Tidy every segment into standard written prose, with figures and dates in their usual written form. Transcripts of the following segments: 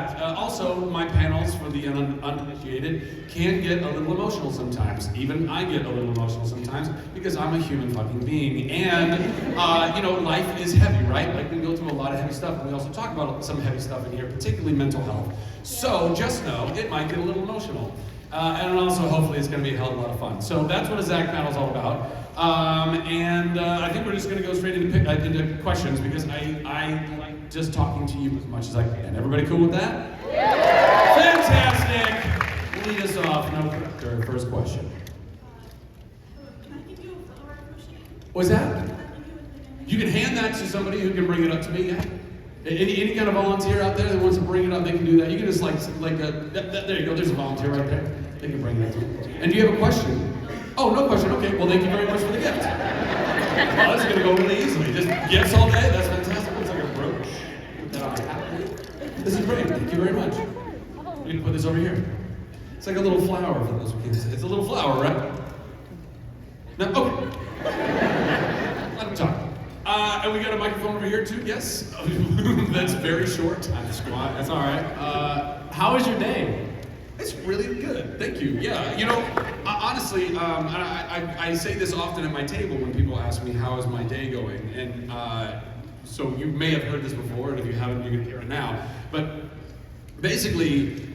fact, also my panels for the uninitiated can get a little emotional sometimes. Even I get a little emotional sometimes because I'm a human fucking being. And, life is heavy, right? Like we go through a lot of heavy stuff, and we also talk about some heavy stuff in here, particularly mental health. So just know it might get a little emotional. And also, hopefully, it's going to be a hell of a lot of fun. So that's what a Zach panel is all about. I think we're just going to go straight into questions because I like just talking to you as much as I can. Everybody cool with that? Yeah. Fantastic! Lead us off. No, first question. Can I give you a flower question? What's that? You can hand that to somebody who can bring it up to me. Yeah? Any kind of volunteer out there that wants to bring it up, they can do that. You can just there you go, there's a volunteer right there. They can bring it up to you. And do you have a question? Oh, no question, okay, well thank you very much for the gift. Well, that's gonna go really easily. Just gifts all day, that's fantastic. It's like a brooch. This is great, thank you very much. We're gonna put this over here. It's like a little flower for those who can't see. It's a little flower, right? No, okay. Let me talk. And we got a microphone over here too, yes? That's very short. I'm squat, that's all right. How was your day? It's really good, thank you. Yeah, honestly, I say this often at my table when people ask me how is my day going, and so you may have heard this before, and if you haven't, you can hear it now. But basically,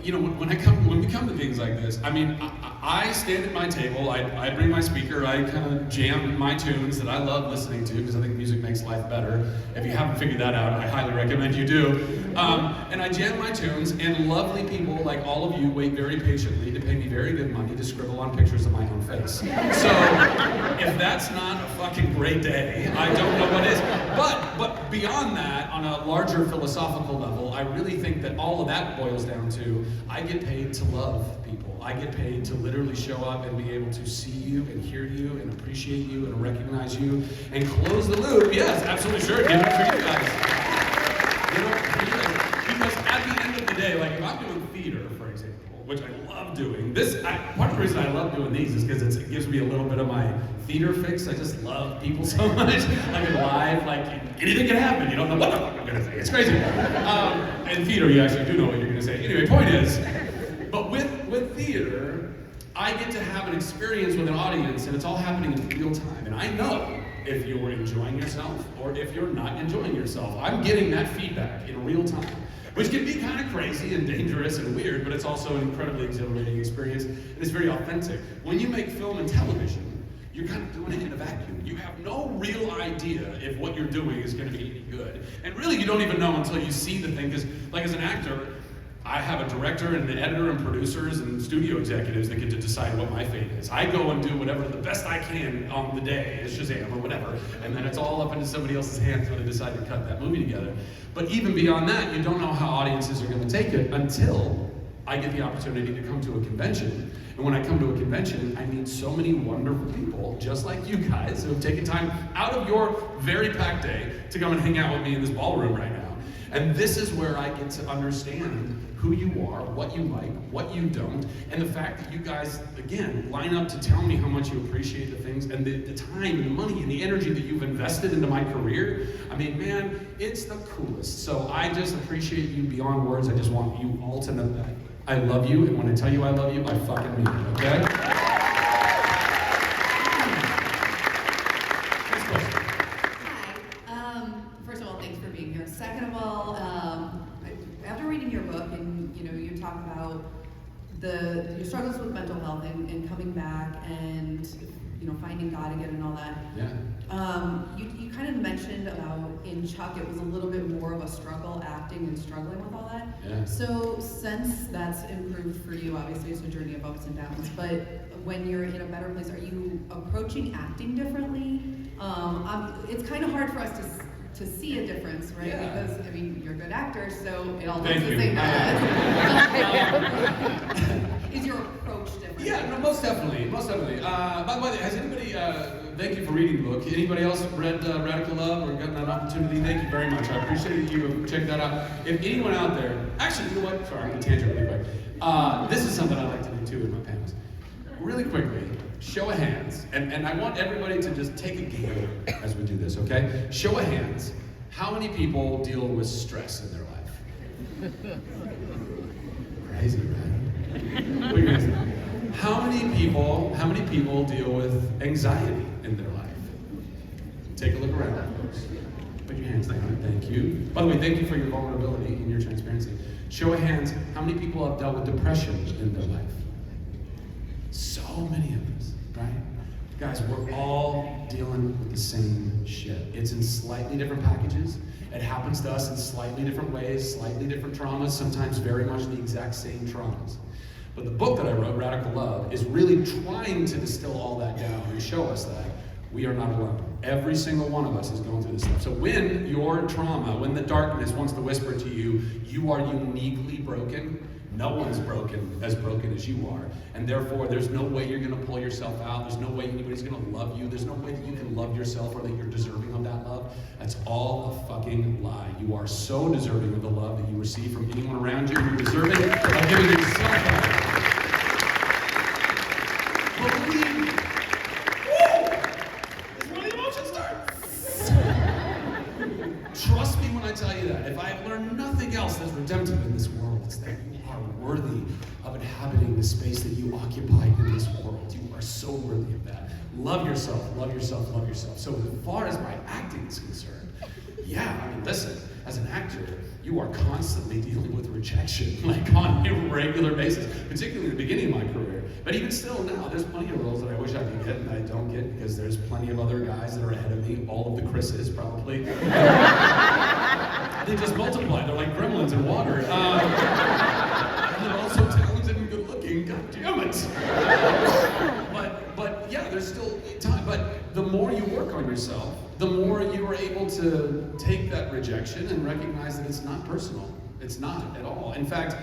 when we come to things like this, I mean, I stand at my table, I bring my speaker, I kind of jam my tunes that I love listening to because I think music makes life better. If you haven't figured that out, I highly recommend you do. And I jam my tunes, and lovely people like all of you wait very patiently to pay me very good money to scribble on pictures of my own face. So if that's not a fucking great day, I don't know what is. But beyond that, on a larger philosophical level, I really think that all of that boils down to I get paid to love people. I get paid to literally show up and be able to see you and hear you and appreciate you and recognize you and close the loop. Yes, absolutely, sure. Give it up for you guys. Because at the end of the day, like if I'm doing theater, for example, which I love doing, part of the reason I love doing these is because it gives me a little bit of my theater fix. I just love people so much. Like in live, like anything can happen. You don't know what the fuck I'm gonna say. It's crazy. In theater, you actually do know what you're gonna say. Anyway, point is, but with theater, I get to have an experience with an audience, and it's all happening in real time. And I know if you're enjoying yourself or if you're not enjoying yourself. I'm getting that feedback in real time, which can be kind of crazy and dangerous and weird, but it's also an incredibly exhilarating experience, and it's very authentic. When you make film and television, you're kind of doing it in a vacuum. You have no real idea if what you're doing is going to be any good. And really, you don't even know until you see the thing, because like as an actor, I have a director and an editor and producers and studio executives that get to decide what my fate is. I go and do whatever the best I can on the day, as Shazam or whatever, and then it's all up into somebody else's hands when they decide to cut that movie together. But even beyond that, you don't know how audiences are going to take it until I get the opportunity to come to a convention. And when I come to a convention, I meet so many wonderful people, just like you guys, who have taken time out of your very packed day to come and hang out with me in this ballroom right now. And this is where I get to understand who you are, what you like, what you don't, and the fact that you guys, again, line up to tell me how much you appreciate the things and the time and the money and the energy that you've invested into my career. I mean, man, it's the coolest. So I just appreciate you beyond words. I just want you all to know that. I love you, and when I tell you I love you, I fucking mean it, okay? Next question. Hi. First of all, thanks for being here. Second of all, after reading your book, and you talk about your struggles with mental health and coming back and finding God again and all that. Yeah. You kind of mentioned about in Chuck it was a little bit more of a struggle acting and struggling with all that. Yeah. So since that's improved for you, obviously it's a journey of ups and downs, but when you're in a better place, are you approaching acting differently? It's kind of hard for us to see a difference, right? Yeah. Because you're a good actor, so it all looks Thank the you. same. Is your approach different? Yeah, no, most definitely, most definitely. By the way, has anybody, thank you for reading the book. Anybody else read Radical Love or gotten that opportunity? Thank you very much. I appreciate that you checked that out. If anyone out there, actually, you know what? Sorry, I'm going to tangent really quick. This is something I like to do too in my panels. Really quickly, show of hands, and I want everybody to just take a gander as we do this, okay? Show of hands. How many people deal with stress in their life? Crazy, right? Put your hands down. How many people deal with anxiety in their life? Take a look around, folks. Put your hands down. Thank you. By the way, thank you for your vulnerability and your transparency. Show of hands, how many people have dealt with depression in their life? So many of us, right? Guys, we're all dealing with the same shit. It's in slightly different packages. It happens to us in slightly different ways, slightly different traumas, sometimes very much the exact same traumas. But the book that I wrote, Radical Love, is really trying to distill all that down and show us that we are not alone. Every single one of us is going through this stuff. So when your trauma, when the darkness wants to whisper to you, you are uniquely broken, no one's as broken as you are. And therefore, there's no way you're going to pull yourself out. There's no way anybody's going to love you. There's no way that you can love yourself or that you're deserving of that love. That's all a fucking lie. You are so deserving of the love that you receive from anyone around you. You're deserving of giving yourself love. Trust me when I tell you that. If I have learned nothing else that's redemptive in this world, it's that you are worthy of inhabiting the space that you occupy in this world. You are so worthy of that. Love yourself, love yourself, love yourself. So as far as my acting is concerned, yeah, I mean, listen, as an actor, you are constantly dealing with rejection, like on a regular basis, particularly at the beginning of my career. But even still now, there's plenty of roles that I wish I could get and I don't get because there's plenty of other guys that are ahead of me, all of the Chris's probably. They just multiply, they're like gremlins in water. And they're also talented and good looking, god damn it. But yeah, there's still time, but the more you work on yourself, the more you are able to take that rejection and recognize that it's not personal. It's not at all. In fact,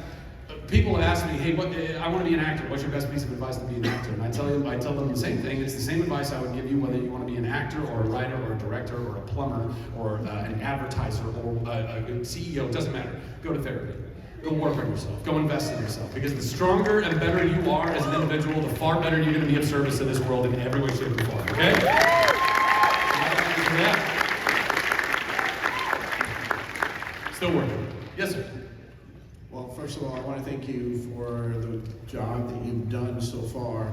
people ask me, hey, I want to be an actor. What's your best piece of advice to be an actor? And I tell them the same thing. It's the same advice I would give you whether you want to be an actor or a writer or a director or a plumber or an advertiser or a CEO. It doesn't matter. Go to therapy. Go work on yourself. Go invest in yourself. Because the stronger and better you are as an individual, the far better you're going to be of service to this world in every way, shape, or form. Okay? Yeah. Still working. Yes, sir. Well, first of all, I want to thank you for the job that you've done so far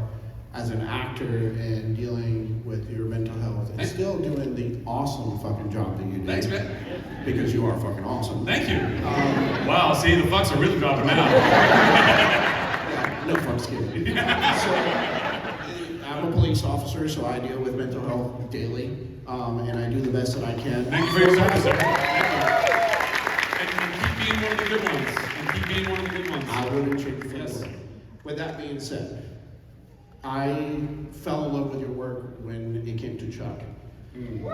as an actor and dealing with your mental health and still doing the awesome fucking job that you do. Thanks, man. Because you are fucking awesome. Thank you. Wow, see, the fucks are really dropping out. Yeah, no fucks given. So, I'm a police officer, so I deal with mental health daily, and I do the best that I can. Thank you for your service, sir. And keep being one of the good ones. I wouldn't change for Yes. the world. With that being said, I fell in love with your work when it came to Chuck.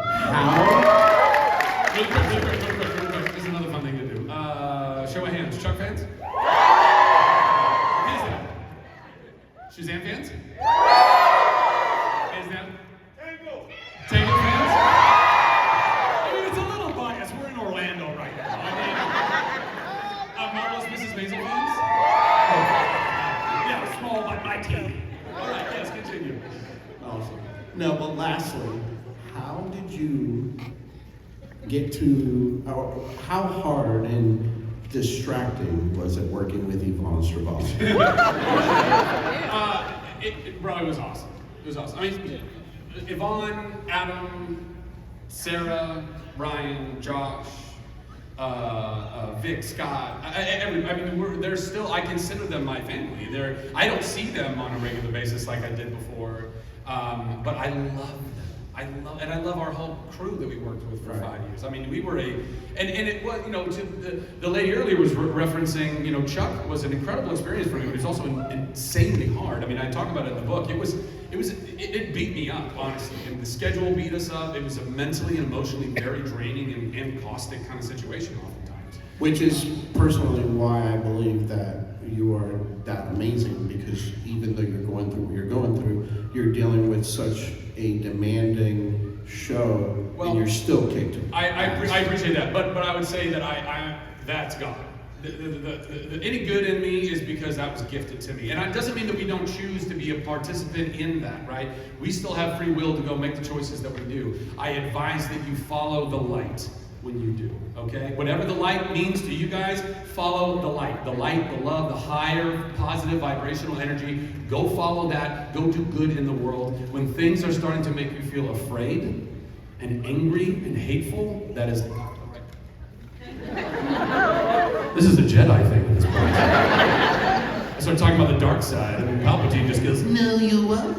How? Really quick. This is another fun thing to do. Show of hands. Chuck fans? Who is that? Shazam fans? Is that? Tangled fans? I mean, it's a little biased. We're in Orlando right now. I mean, Marvelous Mrs. Maisel fans? Yeah, small but mighty. All right, yes, continue. Awesome. No, but lastly, how did you get to, how hard and distracting was it working with Yvonne Strahovski? Bro, it was awesome. It was awesome. I mean, Yvonne, Adam, Sarah, Ryan, Josh, Vic, Scott, they're still, I consider them my family. I don't see them on a regular basis like I did before, but I love them. I love our whole crew that we worked with for 5 years. I mean, we were and it was, the lady earlier was referencing, Chuck was an incredible experience for me, but it was also insanely hard. I mean, I talk about it in the book. It beat me up, honestly. And the schedule beat us up. It was a mentally and emotionally very draining and caustic kind of situation oftentimes. Which is personally why I believe that you are that amazing, because even though you're going through what you're going through, you're dealing with such a demanding show, and you're still kicked. I appreciate that, but I would say that that's God. Any good in me is because that was gifted to me. And it doesn't mean that we don't choose to be a participant in that, right? We still have free will to go make the choices that we do. I advise that you follow the light when you do, okay? Whatever the light means to you guys, follow the light, the love, the higher positive vibrational energy. Go follow that. Go do good in the world. When things are starting to make you feel afraid and angry and hateful, that is not the right. This is a Jedi thing at this point. I start talking about the dark side, and Palpatine just goes, "No, you won't."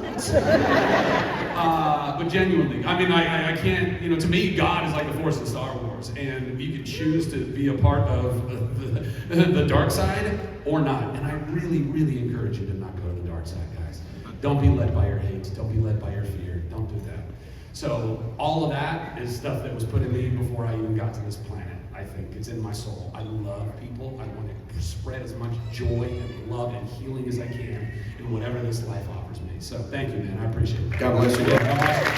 But genuinely, I mean, I can't, to me, God is like the Force in Star Wars, and you can choose to be a part of the dark side or not. And I really, really encourage you to not go to the dark side, guys. Don't be led by your hate. Don't be led by your fear. Don't do that. So all of that is stuff that was put in me before I even got to this planet. I think it's in my soul. I love people. I want to spread as much joy and love and healing as I can in whatever this life offers me. So thank you, man. I appreciate it. God bless you. God bless you.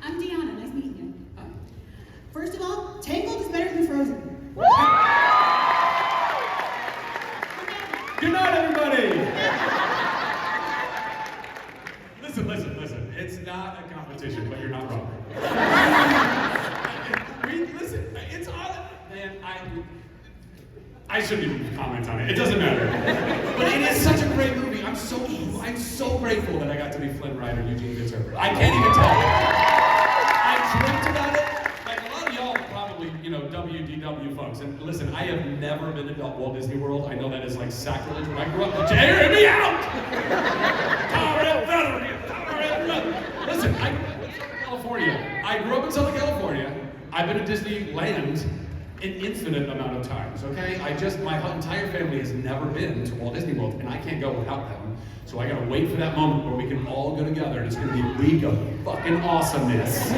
I'm Deanna. Nice meeting you. First of all, Tangled is better than Frozen. Good night, everybody. Listen. It's not a competition, but you're not wrong. Listen, it's all, man, I shouldn't even comment on it. It doesn't matter. But it is such a great movie. I'm so grateful that I got to be Flynn Rider, Eugene Fitzherbert. I can't even tell you. I dreamt about it. Like a lot of y'all probably, WDW folks. And listen, I have never been to Walt Disney World. I know that is like sacrilege. When I grew up, hear me out! Listen, I grew up in Southern California. I grew up in Southern California. I've been to Disneyland an infinite amount of times, okay? My entire family has never been to Walt Disney World, and I can't go without them. So I gotta wait for that moment where we can all go together, and it's gonna be a week of fucking awesomeness.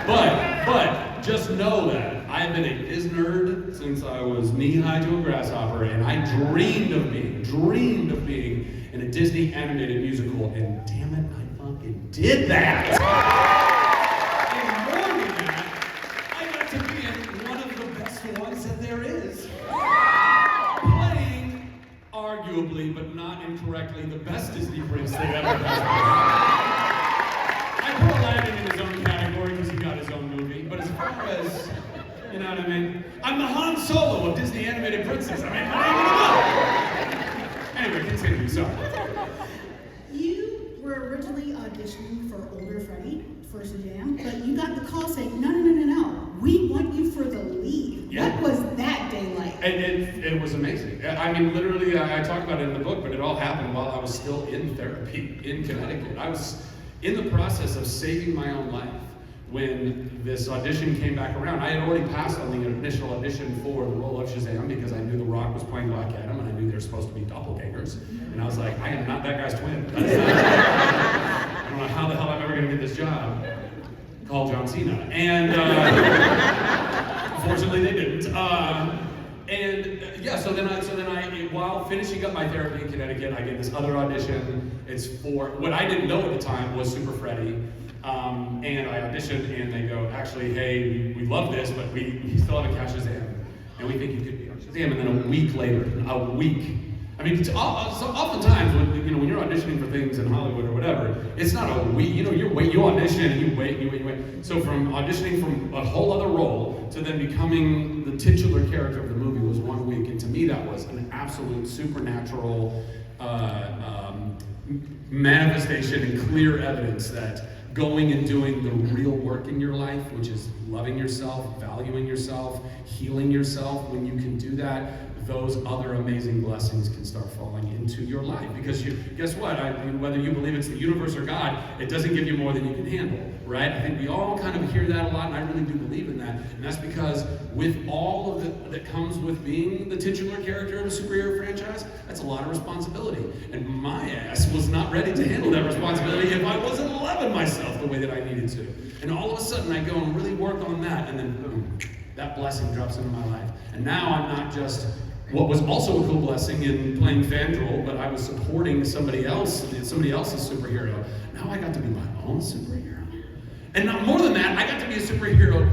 But just know that I've been a Disney nerd since I was knee-high to a grasshopper, and I dreamed of being in a Disney animated musical, and damn it, I fucking did that! Arguably, but not incorrectly, the best Disney prince they've ever had. I put Aladdin in his own category because he got his own movie, but as far as, you know what I mean? I'm the Han Solo of Disney animated princes. I mean, anyway, continue, sorry. You were originally auditioning for older Freddie for Shazam, but you got the call saying, no. We want you for the lead. Yeah. What was that day like? It was amazing. I mean, literally, I talk about it in the book, but it all happened while I was still in therapy in Connecticut. I was in the process of saving my own life when this audition came back around. I had already passed on the initial audition for the role of Shazam because I knew The Rock was playing Black Adam, and I knew they were supposed to be doppelgangers. And I was like, I am not that guy's twin. I don't know how the hell I'm ever going to get this job. Call John Cena. And unfortunately they didn't. So then I, while finishing up my therapy in Connecticut, I get this other audition. It's for, what I didn't know at the time was Super Freddy. And I auditioned and they go, actually, hey, we love this, but we still haven't cast Shazam. And we think you could be on Shazam. And then a week later, I mean, so oftentimes when you're auditioning for things in Hollywood or whatever, it's not a week. You audition and you wait. So from auditioning from a whole other role to then becoming the titular character of the movie was 1 week, and to me that was an absolute supernatural manifestation and clear evidence that going and doing the real work in your life, which is loving yourself, valuing yourself, healing yourself, when you can do that, those other amazing blessings can start falling into your life. Because guess what? Whether you believe it's the universe or God, it doesn't give you more than you can handle, right? I think we all kind of hear that a lot, and I really do believe in that. And that's because with all of that comes with being the titular character of a superhero franchise, that's a lot of responsibility. And my ass was not ready to handle that responsibility if I wasn't loving myself the way that I needed to. And all of a sudden, I go and really work on that, and then boom, that blessing drops into my life. And now I'm not just what was also a cool blessing in playing Fandral, but I was supporting somebody else's superhero. Now I got to be my own superhero. And not more than that, I got to be a superhero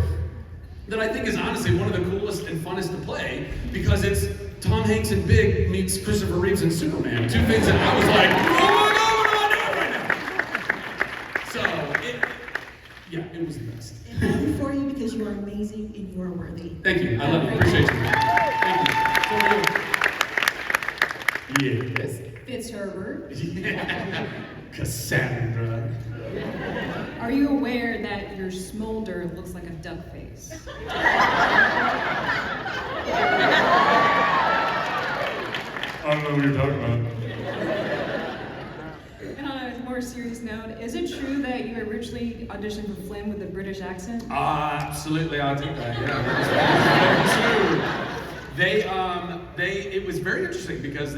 that I think is honestly one of the coolest and funnest to play, because it's Tom Hanks and Big meets Christopher Reeves and Superman. Two things that I was like, oh my God, what am I doing right now? So, it was the best. And before you amazing and you are worthy. Thank you. I love you. Appreciate you. Thank you. Yes. Fitzherbert, Yeah. Cassandra. Are you aware that your smolder looks like a duck face? I don't know what you're talking about. And on a more serious note, is it true that you originally auditioned for Flynn with a British accent? Absolutely, I did that. Yeah, it was very interesting because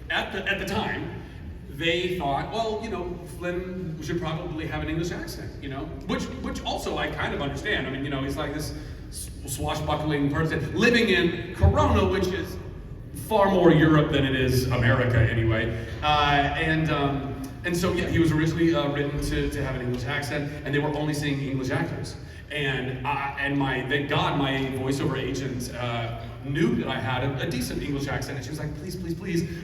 at the time, they thought, well, you know, Flynn should probably have an English accent, you know, which also I kind of understand. I mean, you know, he's like this swashbuckling person living in Corona, which is far more Europe than it is America anyway. And so, yeah, he was originally written to have an English accent, and they were only seeing English actors. And thank God, my voiceover agent knew that I had a decent English accent, and she was like,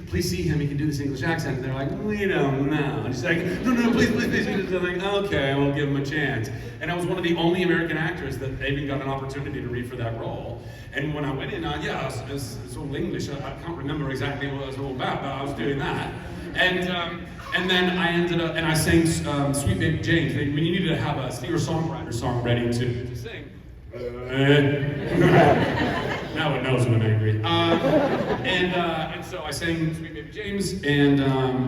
please see him, he can do this English accent. And they're like, we don't know. And she's like, no, please. And they're like, okay, we'll give him a chance. And I was one of the only American actors that even got an opportunity to read for that role. And when I went in, it was all English. I can't remember exactly what it was all about, but I was doing that. And then I ended up, and I sang Sweet Baby Jane. When you needed to have a singer-songwriter song ready to sing. Now it knows when I'm angry. And so I sang Sweet Baby James, and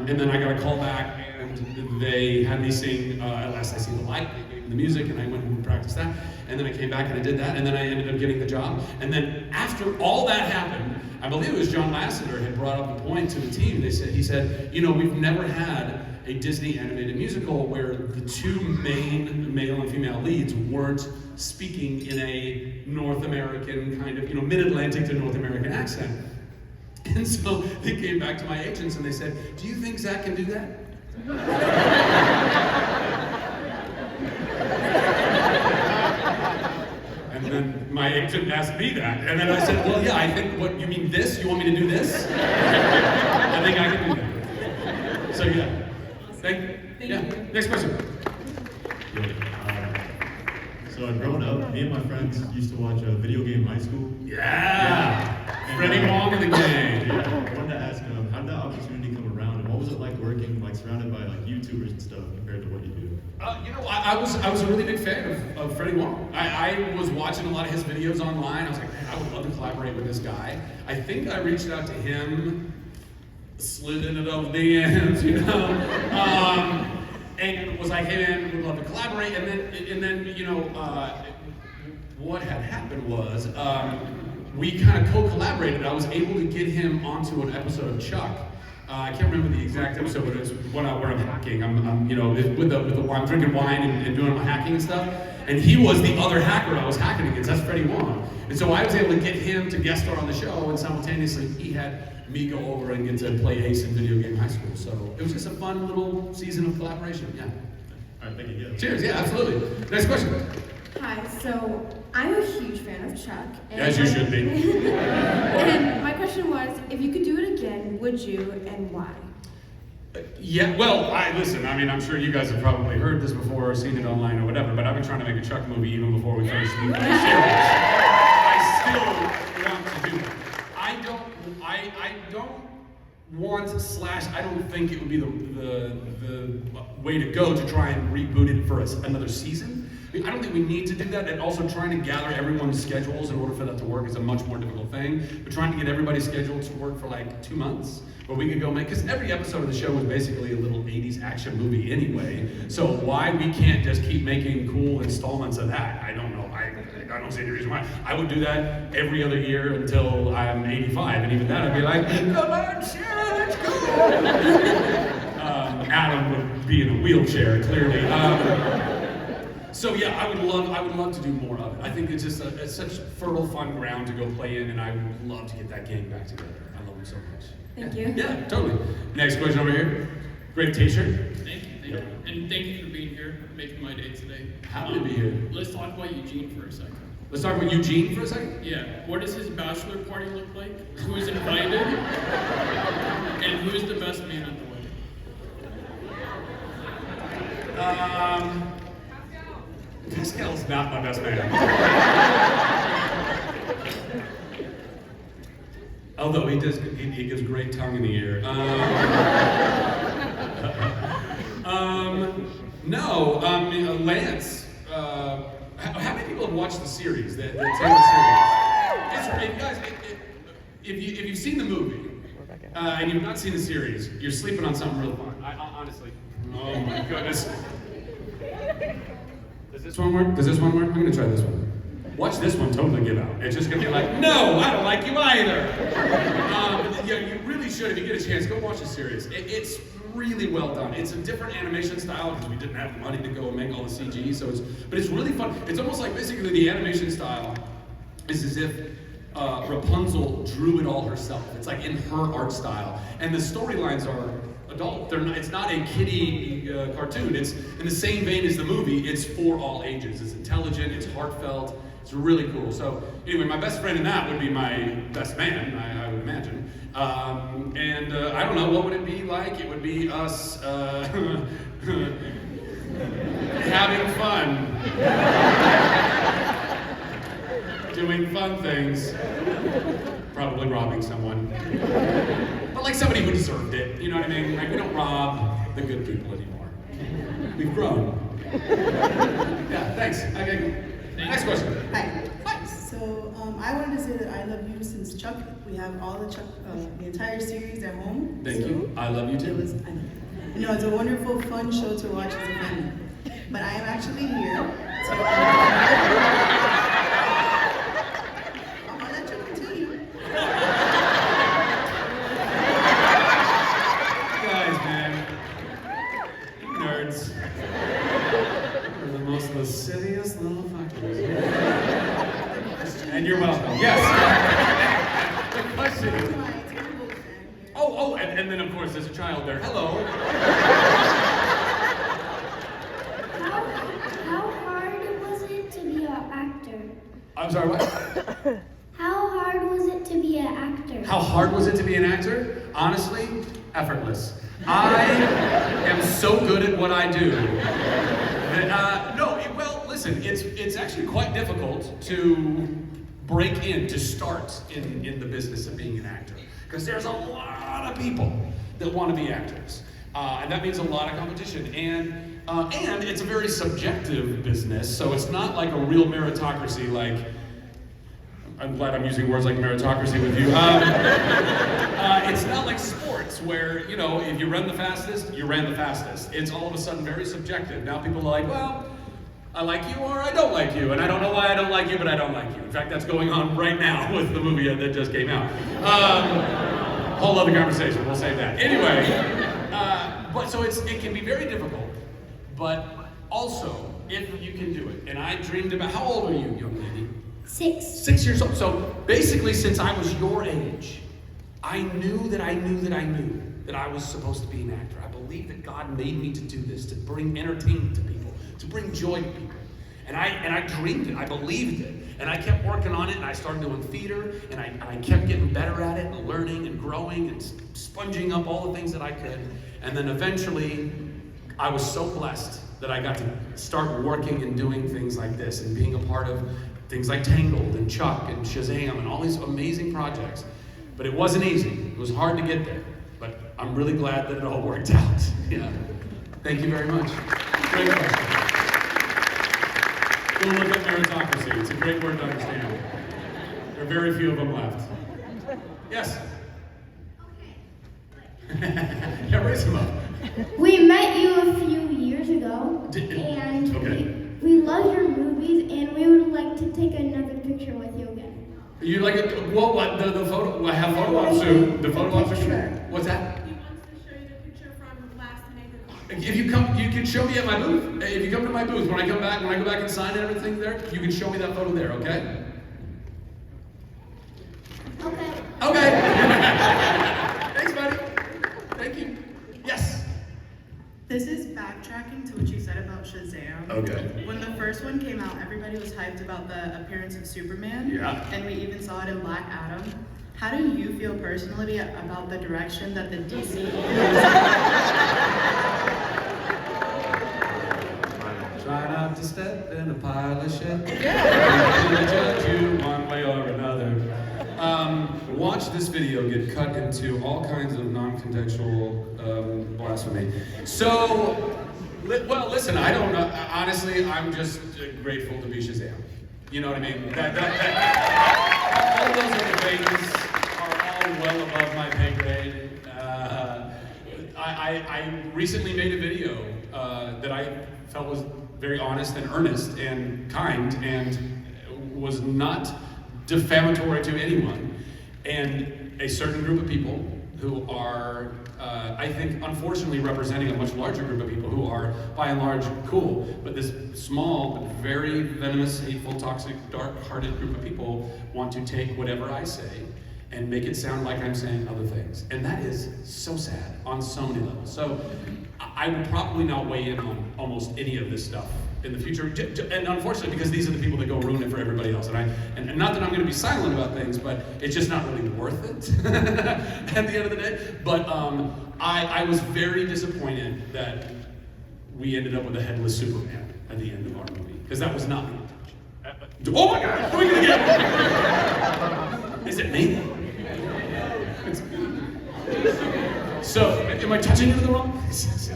then I got a call back, and they had me sing At Last I See the Light. They gave me the music, and I went and practiced that. And then I came back and I did that, and then I ended up getting the job. And then after all that happened, I believe it was John Lasseter had brought up the point to the team. He said, you know, we've never had a Disney animated musical where the two main male and female leads weren't speaking in a North American kind of, you know, mid-Atlantic to North American accent. And so they came back to my agents and they said, do you think Zach can do that? And then my agent asked me that, and then I said, well, yeah, I think, what, you mean this? You want me to do this? I think I can do that. So, yeah. Thank you. Next question. So growing up, me and my friends used to watch a video game high school. Yeah. Freddie Wong in the game. Yeah. I wanted to ask, how did that opportunity come around, and what was it like working surrounded by YouTubers and stuff compared to what you do? You know, I was a really big fan of Freddie Wong. I was watching a lot of his videos online. I was like, man, I would love to collaborate with this guy. I think I reached out to him, slid into those DMs, you know, and was like, hey man, we'd love to collaborate. And then you know, what had happened was we kind of co-collaborated. I was able to get him onto an episode of Chuck. I can't remember the exact episode, but it was where I'm hacking. I'm you know, with the wine, drinking wine and doing my hacking and stuff. And he was the other hacker I was hacking against. That's Freddie Wong. And so I was able to get him to guest star on the show, and simultaneously he had me go over and get to play Ace in Video Game High School. So it was just a fun little season of collaboration. Yeah. All right, thank you. Yeah. Cheers. Yeah, absolutely. Next question. Hi, so I'm a huge fan of Chuck. As you should be. And my question was, if you could do it again, would you, and why? Yeah, well, listen, I mean, I'm sure you guys have probably heard this before or seen it online or whatever, but I've been trying to make a Chuck movie even before we finished the series. I still want to do it. I don't I don't think it would be the way to go to try and reboot it for another season. I don't think we need to do that, and also trying to gather everyone's schedules in order for that to work is a much more difficult thing. But trying to get everybody's schedule to work for like 2 months, where we could go make, because every episode of the show was basically a little 80s action movie anyway, so why we can't just keep making cool installments of that, I don't know. I don't see any reason why. I would do that every other year until I'm 85, and even then I'd be like, come on, Sarah, let's go! Adam would be in a wheelchair, clearly. So yeah, I would love to do more of it. I think it's just it's such fertile, fun ground to go play in, and I would love to get that gang back together. I love them so much. Thank Yeah. you. Yeah, totally. Next question over here. Great t-shirt. Thank you. And thank you for being here, making my day today. Happy to be here. Let's talk about Eugene for a second. Let's talk about Eugene for a second. Yeah, what does his bachelor party look like? Who is invited? And who is the best man at the wedding? Pascal's not my best man. Although he gives great tongue in the ear. Lance. How many people have watched the series? The Tangled series. Guys, if you've seen the movie and you've not seen the series, you're sleeping on something real fun. Honestly. Oh my goodness. Does this one work? I'm gonna try this one. Watch this one totally give out. It's just gonna be like, no, I don't like you either. You really should, if you get a chance, go watch the series. It's really well done. It's a different animation style because we didn't have the money to go and make all the CG. But it's really fun. It's almost like basically the animation style is as if Rapunzel drew it all herself. It's like in her art style, and the storylines are adult. It's not a kiddie cartoon. It's in the same vein as the movie. It's for all ages. It's intelligent. It's heartfelt. It's really cool. So anyway, my best friend in that would be my best man, I would imagine. And I don't know, what would it be like? It would be us having fun. Doing fun things. Probably robbing someone. But like somebody who deserved it. You know what I mean? Like we don't rob the good people anymore. We've grown. Yeah, thanks. Okay. Next question. Hi. So I wanted to say that I love you since Chuck. We have all the Chuck, the entire series at home. Thank you. I love you too. It's a wonderful, fun show to watch as a family. But I am actually here. So I'm gonna let you continue. Guys, man. You nerds. You're the most lascivious little fuckers. And you're welcome. Yes. The question is. Oh, and then of course there's a child there. Hello. How hard was it to be an actor? I'm sorry, what? How hard was it to be an actor? How hard was it to be an actor? Honestly, effortless. I am so good at what I do. Listen, it's actually quite difficult to break in, to start in the business of being an actor. Because there's a lot of people that want to be actors. And that means a lot of competition. And it's a very subjective business, so it's not like a real meritocracy like, I'm glad I'm using words like meritocracy with you. It's not like sports where, if you run the fastest, you ran the fastest. It's all of a sudden very subjective. Now people are like, well, I like you or I don't like you, and I don't know why I don't like you, but I don't like you. In fact, that's going on right now with the movie that just came out. Whole other conversation, we'll save that. Anyway, it can be very difficult, but also, if you can do it, and I dreamed about, how old are you, young lady? 6. 6 years old. So basically, since I was your age, I knew that I was supposed to be an actor. I believed that God made me to do this, to bring entertainment to people, to bring joy to people. And I dreamed it, I believed it. And I kept working on it, and I started doing theater, and I kept getting better at it, and learning and growing and sponging up all the things that I could. And then eventually, I was so blessed that I got to start working and doing things like this, and being a part of things like Tangled and Chuck and Shazam and all these amazing projects. But it wasn't easy. It was hard to get there. But I'm really glad that it all worked out. Yeah. Thank you very much. Great question. Go look at meritocracy. It's a great word to understand. There are very few of them left. Yes? Yeah, raise them up. We met you a few years ago, and we love your movies, and we would like to take another picture with you again. You like it? Well, what? The photo? Well, have photo ops soon. The photo ops are soon. What's that? He wants to show you the picture from last MEGACON. If you come, you can show me at my booth. If you come to my booth, when I go back and sign everything there, you can show me that photo there, okay? Okay. Okay. Thanks, buddy. Thank you. Yes. This is backtracking to what you said about Shazam. Okay. When the first one came out, everybody was hyped about the appearance of Superman. Yeah. And we even saw it in Black Adam. How do you feel personally about the direction that the DC is? Try not to step in a pile of shit. I'm gonna judge you one way or another. Watch this video get cut into all kinds of non-contextual blasphemy. So, well, listen, I don't know. Honestly, I'm just grateful to be Shazam. You know what I mean? All those other things are all well above my pay grade. I recently made a video that I felt was very honest and earnest and kind and was not defamatory to anyone. And a certain group of people who are, I think, unfortunately representing a much larger group of people who are, by and large, cool. But this small, but very venomous, hateful, toxic, dark-hearted group of people want to take whatever I say and make it sound like I'm saying other things. And that is so sad on so many levels. So I would probably not weigh in on almost any of this stuff in the future. And unfortunately, because these are the people that go ruin it for everybody else. And not that I'm gonna be silent about things, but it's just not really worth it at the end of the day. But I was very disappointed that we ended up with a headless Superman at the end of our movie. Because that was not the intention. Oh my God, doing it again! Is it me? So, am I touching into the wrong place?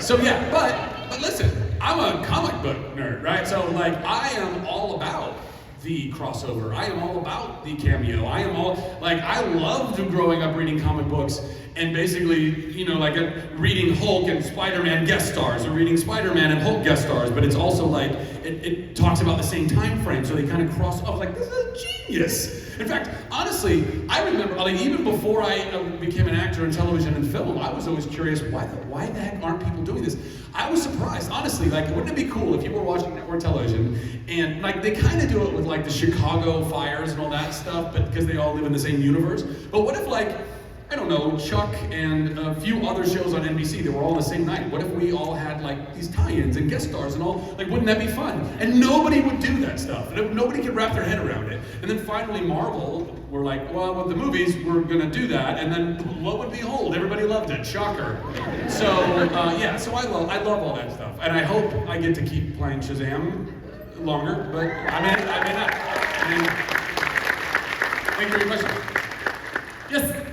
So yeah, but listen, I'm a comic book nerd, right? So like, I am all about the crossover. I am all about the cameo. I loved growing up reading comic books and basically, you know, like reading Hulk and Spider-Man guest stars, or reading Spider-Man and Hulk guest stars, but it's also like, it talks about the same time frame, so they kind of cross off. Like, this is genius. In fact, honestly, I remember, like, even before I became an actor in television and film, I was always curious, why the heck aren't people doing this? I was surprised, honestly. Like, wouldn't it be cool if you were watching network television and, like, they kind of do it with, like, the Chicago fires and all that stuff, but because they all live in the same universe. But what if, like, I don't know, Chuck and a few other shows on NBC that were all the same night? What if we all had like these tie-ins and guest stars and all? Like, wouldn't that be fun? And nobody would do that stuff. Nobody could wrap their head around it. And then finally Marvel were like, well, with the movies, we're gonna do that. And then lo and behold, everybody loved it. Shocker. So, yeah, so I love all that stuff. And I hope I get to keep playing Shazam longer, but I may not. Thank you for your question. Yes?